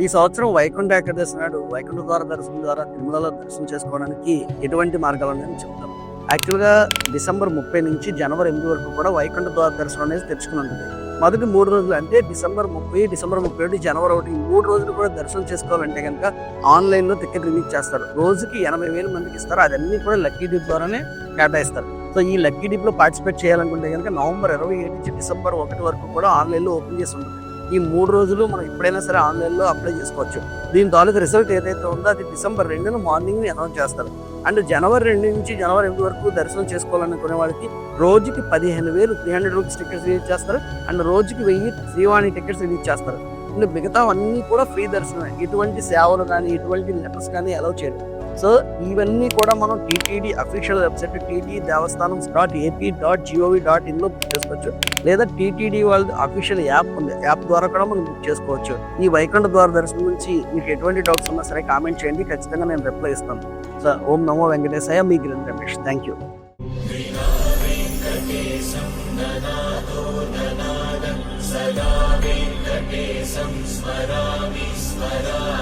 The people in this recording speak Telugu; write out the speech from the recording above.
ఈ సంవత్సరం వైకుంఠ ఏకాదశి నాడు వైకుంఠ ద్వార దర్శనం ద్వారా తిరుమలలో దర్శనం చేసుకోవడానికి ఎటువంటి మార్గాలు ఉన్నాయని చెప్తాను. యాక్చువల్గా డిసెంబర్ 30 నుంచి జనవరి 8 వరకు కూడా వైకుంఠ ద్వార దర్శనం అనేది తెరుచుకుని ఉంటుంది. మొదటి 3 రోజులు అంటే డిసెంబర్ 30, డిసెంబర్ 31, జనవరి 1 3 రోజులు కూడా దర్శనం చేసుకోవాలంటే కనుక ఆన్లైన్లో టికెట్ రిలీజ్ చేస్తారు. రోజుకి 80,000 మందికి ఇస్తారు. అదన్నీ కూడా లక్కీ డిప్ ద్వారానే కేటాయిస్తారు. సో ఈ లక్కీ డిప్లో పార్టిసిపేట్ చేయాలనుకుంటే కనుక నవంబర్ 27 నుంచి డిసెంబర్ 1 వరకు కూడా ఆన్లైన్లో ఓపెన్ చేసి ఉంటుంది. ఈ 3 రోజులు మనం ఎప్పుడైనా సరే ఆన్లైన్లో అప్లై చేసుకోవచ్చు. దీని తాలూకు రిజల్ట్ ఏదైతే ఉందో అది డిసెంబర్ 2 మార్నింగ్ అనౌన్స్ చేస్తారు. అండ్ జనవరి 2 నుంచి జనవరి 8 వరకు దర్శనం చేసుకోవాలనుకునే వాళ్ళకి రోజుకి 15,300 రూపీస్ టికెట్స్ రిలీజ్ చేస్తారు. అండ్ రోజుకి 1000 శ్రీవాణి టికెట్స్ రిలీజ్ చేస్తారు. అండ్ మిగతా అన్నీ కూడా ఫ్రీ దర్శనం. ఎటువంటి సేవలు కానీ ఎటువంటి లెటర్స్ కానీ అలౌ చేయరు. సో ఇవన్నీ కూడా మనం టీటీడీ అఫీషియల్ వెబ్సైట్ ttdavasthanam.ap.gov.in లో బుక్ చేసుకోవచ్చు. లేదా టీటీడీ వాళ్ళ అఫీషియల్ యాప్ ఉంది. యాప్ ద్వారా కూడా మనం బుక్ చేసుకోవచ్చు. ఈ వైకుంఠ ద్వార దర్శనం నుంచి మీకు ఎటువంటి డౌట్స్ ఉన్నా సరే కామెంట్ చేయండి. ఖచ్చితంగా నేను రిప్లై ఇస్తాను. సో ఓం నమో వెంకటేశాయ, మీ గిరిన్ రమేష్. Thank you. సదా వెంకటేశం స్మరామి స్మరామి